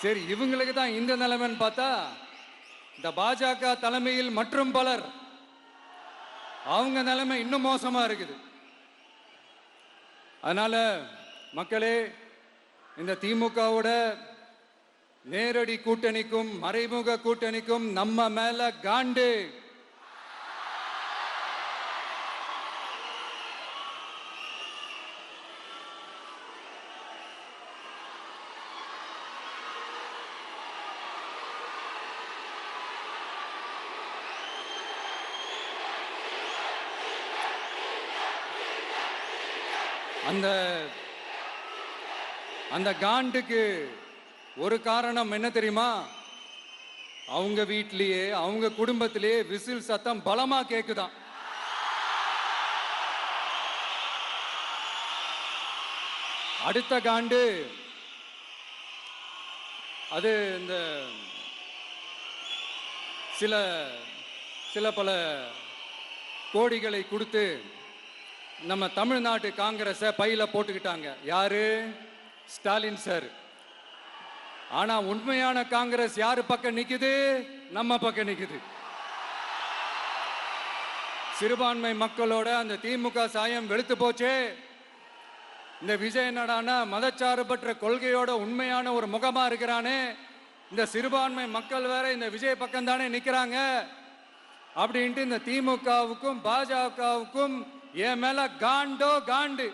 சரி, இவங்களுக்கு தான் இந்த நிலைமைன்னு பார்த்தா இந்த பாஜக தலைமையில் மற்றும் பலர் அவங்க நிலைமை இன்னும் மோசமா இருக்குது. அதனால மக்களே, இந்த திமுகவோட நேரடி கூட்டணிக்கும் மறைமுக கூட்டணிக்கும் நம்ம மேல காண்டு. அந்த காண்டுக்கு ஒரு காரணம் என்ன தெரியுமா? அவங்க வீட்லயே அவங்க குடும்பத்திலேயே விசில் சத்தம் பலமா கேக்குதான். அடுத்த காண்டு அது இந்த சில பல கோடிகளை கொடுத்து நம்ம தமிழ்நாட்டு காங்கிரஸை பையில போட்டுக்கிட்டாங்க. யாரு? ஸ்டாலின் சார். ஆனா உண்மையான காங்கிரஸ் யாரு பக்கம் நிக்குது? நம்ம பக்கம் நிக்குது. சிறுபான்மை மக்களோட அந்த திமுக சாயம் வெளுத்து போச்சே. இந்த விஜய் என்னடானா மதச்சார்பற்ற கொள்கையோட உண்மையான ஒரு முகமா இருக்கிறானே. இந்த சிறுபான்மை மக்கள் வேற இந்த விஜய் பக்கம் தானே நிக்கிறாங்க அப்படின்ட்டு இந்த திமுகவுக்கும் பாஜகவுக்கும் என் மேல காண்டோ காண்டு.